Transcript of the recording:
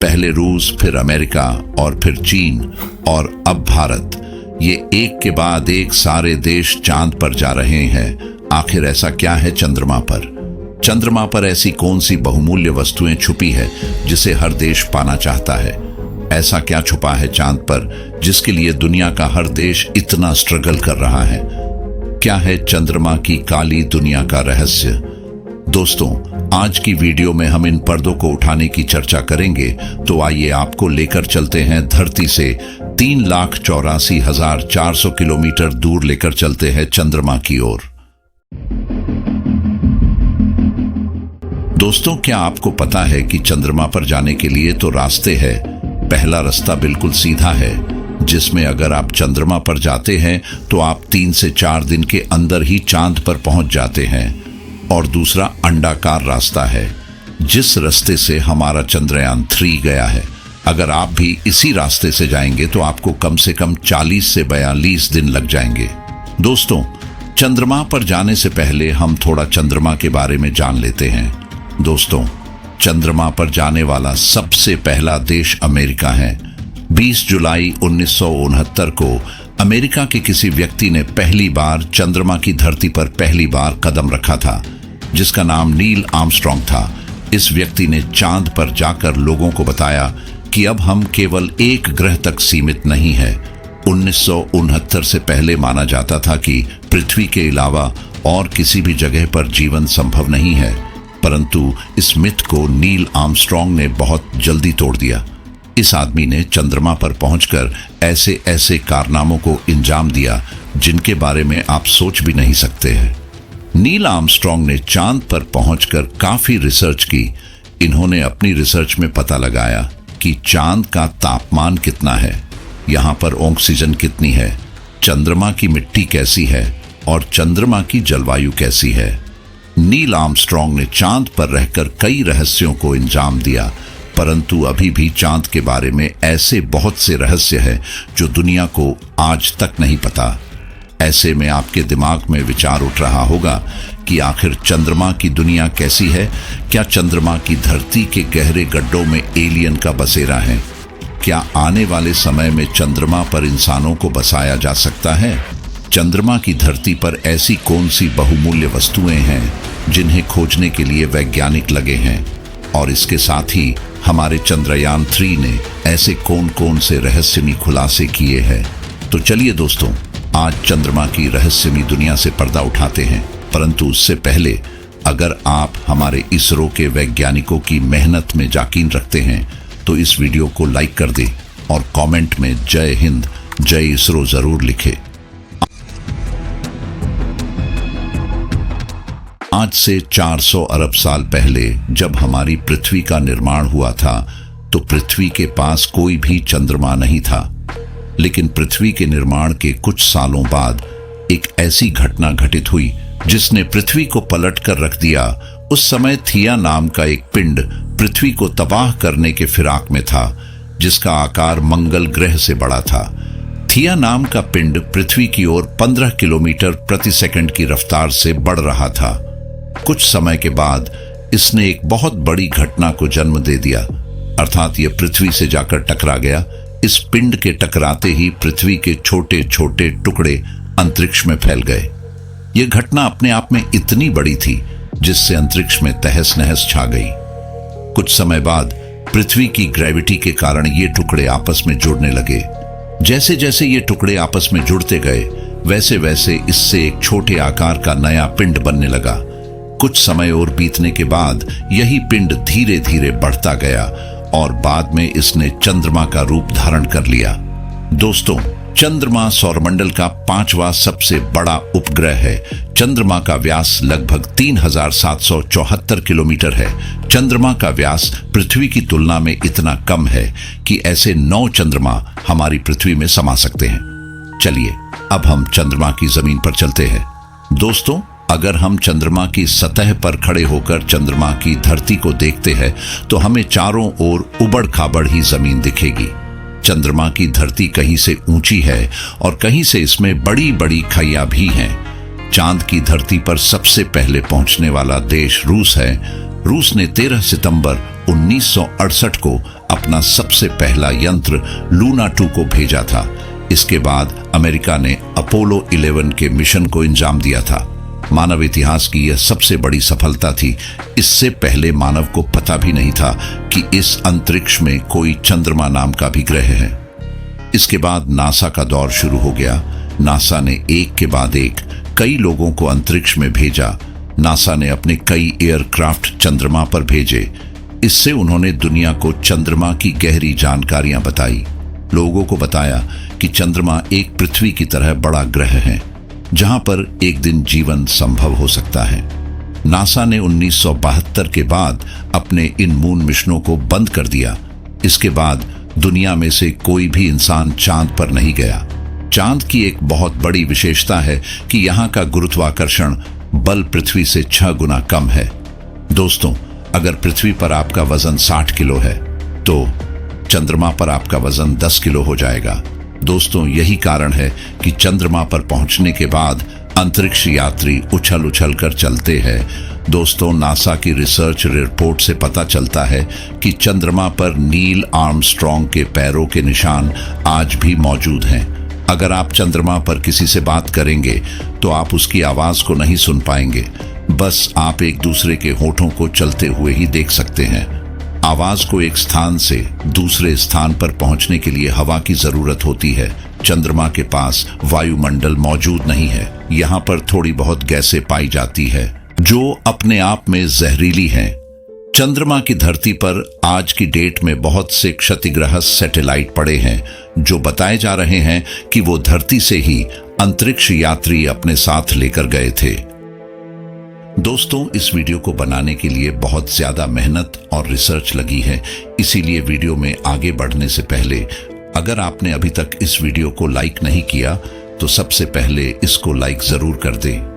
पहले रूस, फिर अमेरिका और फिर चीन और अब भारत। ये एक के बाद एक सारे देश चांद पर जा रहे हैं। आखिर ऐसा क्या है चंद्रमा पर? चंद्रमा पर ऐसी कौन सी बहुमूल्य वस्तुएं छुपी है जिसे हर देश पाना चाहता है? ऐसा क्या छुपा है चांद पर जिसके लिए दुनिया का हर देश इतना स्ट्रगल कर रहा है? क्या है चंद्रमा की काली दुनिया का रहस्य? दोस्तों, आज की वीडियो में हम इन पर्दों को उठाने की चर्चा करेंगे। तो आइए आपको लेकर चलते हैं धरती से 3,84,400 किलोमीटर दूर लेकर चलते हैं चंद्रमा की ओर। दोस्तों, क्या आपको पता है कि चंद्रमा पर जाने के लिए तो रास्ते हैं। पहला रास्ता बिल्कुल सीधा है, जिसमें अगर आप चंद्रमा पर जाते हैं तो आप 3 से 4 दिन के अंदर ही चांद पर पहुंच जाते हैं। और दूसरा अंडाकार रास्ता है, जिस रास्ते से हमारा चंद्रयान 3 गया है। अगर आप भी इसी रास्ते से जाएंगे तो आपको कम से कम 40 से 42 दिन लग जाएंगे। दोस्तों, चंद्रमा पर जाने से पहले हम थोड़ा चंद्रमा के बारे में जान लेते हैं। दोस्तों, चंद्रमा पर जाने वाला सबसे पहला देश अमेरिका है। 20 जुलाई 1969 को अमेरिका के किसी व्यक्ति ने पहली बार चंद्रमा की धरती पर पहली बार कदम रखा था, जिसका नाम नील आर्मस्ट्रॉन्ग था। इस व्यक्ति ने चांद पर जाकर लोगों को बताया कि अब हम केवल एक ग्रह तक सीमित नहीं है। 1969 से पहले माना जाता था कि पृथ्वी के अलावा और किसी भी जगह पर जीवन संभव नहीं है, परंतु इस मिथ को नील आर्मस्ट्रॉन्ग ने बहुत जल्दी तोड़ दिया। इस आदमी ने चंद्रमा पर पहुंचकर ऐसे ऐसे कारनामों को अंजाम दिया जिनके बारे में आप सोच भी नहीं सकते हैं। नील आर्मस्ट्रॉन्ग ने चांद पर पहुंचकर काफी रिसर्च की। इन्होंने अपनी रिसर्च में पता लगाया कि चांद का तापमान कितना है, यहाँ पर ऑक्सीजन कितनी है, चंद्रमा की मिट्टी कैसी है और चंद्रमा की जलवायु कैसी है। नील आर्मस्ट्रॉन्ग ने चांद पर रहकर कई रहस्यों को अंजाम दिया, परंतु अभी भी चांद के बारे में ऐसे बहुत से रहस्य हैं जो दुनिया को आज तक नहीं पता। ऐसे में आपके दिमाग में विचार उठ रहा होगा कि आखिर चंद्रमा की दुनिया कैसी है? क्या चंद्रमा की धरती के गहरे गड्ढों में एलियन का बसेरा है? क्या आने वाले समय में चंद्रमा पर इंसानों को बसाया जा सकता है? चंद्रमा की धरती पर ऐसी कौन सी बहुमूल्य वस्तुएं हैं जिन्हें खोजने के लिए वैज्ञानिक लगे हैं? और इसके साथ ही हमारे चंद्रयान 3 ने ऐसे कौन कौन से रहस्यमयी खुलासे किए हैं? तो चलिए दोस्तों, आज चंद्रमा की रहस्यमयी दुनिया से पर्दा उठाते हैं। परंतु उससे पहले, अगर आप हमारे इसरो के वैज्ञानिकों की मेहनत में यकीन रखते हैं तो इस वीडियो को लाइक कर दें और कमेंट में जय हिंद, जय इसरो जरूर लिखें। आज से 400 अरब साल पहले जब हमारी पृथ्वी का निर्माण हुआ था तो पृथ्वी के पास कोई भी चंद्रमा नहीं था। लेकिन पृथ्वी के निर्माण के कुछ सालों बाद एक ऐसी घटना घटित हुई जिसने पृथ्वी को पलट कर रख दिया। उस समय थिया नाम का एक पिंड पृथ्वी को तबाह करने के फिराक में था, जिसका आकार मंगल ग्रह से बड़ा था। थिया नाम का पिंड पृथ्वी की ओर 15 किलोमीटर प्रति सेकंड की रफ्तार से बढ़ रहा था। कुछ समय के बाद इसने एक बहुत बड़ी घटना को जन्म दे दिया, अर्थात यह पृथ्वी से जाकर टकरा गया। इस पिंड के टकराते ही पृथ्वी के छोटे छोटे टुकड़े अंतरिक्ष में फैल गए। यह घटना अपने आप में इतनी बड़ी थी जिससे अंतरिक्ष में तहस नहस छा गई। कुछ समय बाद पृथ्वी की ग्रेविटी के कारण ये टुकड़े आपस में जुड़ने लगे। जैसे जैसे ये टुकड़े आपस में जुड़ते गए, वैसे वैसे इससे एक छोटे आकार का नया पिंड बनने लगा। कुछ समय और बीतने के बाद यही पिंड धीरे धीरे बढ़ता गया और बाद में इसने चंद्रमा का रूप धारण कर लिया। दोस्तों, चंद्रमा सौरमंडल का 5वां सबसे बड़ा उपग्रह है। चंद्रमा का व्यास लगभग 3,774 किलोमीटर है। चंद्रमा का व्यास पृथ्वी की तुलना में इतना कम है कि ऐसे 9 चंद्रमा हमारी पृथ्वी में समा सकते हैं। चलिए अब हम चंद्रमा की जमीन पर चलते हैं। दोस्तों, अगर हम चंद्रमा की सतह पर खड़े होकर चंद्रमा की धरती को देखते हैं तो हमें चारों ओर उबड़ खाबड़ ही जमीन दिखेगी। चंद्रमा की धरती कहीं से ऊंची है और कहीं से इसमें बड़ी बड़ी खाइयां भी हैं। चांद की धरती पर सबसे पहले पहुंचने वाला देश रूस है। रूस ने 13 सितंबर 1968 को अपना सबसे पहला यंत्र लूना 2 को भेजा था। इसके बाद अमेरिका ने अपोलो 11 के मिशन को अंजाम दिया था। मानव इतिहास की यह सबसे बड़ी सफलता थी। इससे पहले मानव को पता भी नहीं था कि इस अंतरिक्ष में कोई चंद्रमा नाम का भी ग्रह है। इसके बाद नासा का दौर शुरू हो गया। नासा ने एक के बाद एक कई लोगों को अंतरिक्ष में भेजा। नासा ने अपने कई एयरक्राफ्ट चंद्रमा पर भेजे। इससे उन्होंने दुनिया को चंद्रमा की गहरी जानकारियां बताई। लोगों को बताया कि चंद्रमा एक पृथ्वी की तरह बड़ा ग्रह है जहां पर एक दिन जीवन संभव हो सकता है। नासा ने 1972 के बाद अपने इन मून मिशनों को बंद कर दिया। इसके बाद दुनिया में से कोई भी इंसान चांद पर नहीं गया। चांद की एक बहुत बड़ी विशेषता है कि यहाँ का गुरुत्वाकर्षण बल पृथ्वी से 6 गुना कम है। दोस्तों, अगर पृथ्वी पर आपका वजन 60 किलो है तो चंद्रमा पर आपका वजन 10 किलो हो जाएगा। दोस्तों, यही कारण है कि चंद्रमा पर पहुंचने के बाद अंतरिक्ष यात्री उछल उछल कर चलते हैं। दोस्तों, नासा की रिसर्च रिपोर्ट से पता चलता है कि चंद्रमा पर नील आर्मस्ट्रॉन्ग के पैरों के निशान आज भी मौजूद हैं। अगर आप चंद्रमा पर किसी से बात करेंगे तो आप उसकी आवाज को नहीं सुन पाएंगे, बस आप एक दूसरे के होठों को चलते हुए ही देख सकते हैं। आवाज को एक स्थान से दूसरे स्थान पर पहुंचने के लिए हवा की जरूरत होती है। चंद्रमा के पास वायुमंडल मौजूद नहीं है। यहाँ पर थोड़ी बहुत गैसें पाई जाती है जो अपने आप में जहरीली हैं। चंद्रमा की धरती पर आज की डेट में बहुत से क्षतिग्रस्त सैटेलाइट पड़े हैं जो बताए जा रहे हैं कि वो धरती से ही अंतरिक्ष यात्री अपने साथ लेकर गए थे। दोस्तों, इस वीडियो को बनाने के लिए बहुत ज्यादा मेहनत और रिसर्च लगी है। इसीलिए वीडियो में आगे बढ़ने से पहले अगर आपने अभी तक इस वीडियो को लाइक नहीं किया तो सबसे पहले इसको लाइक जरूर कर दें।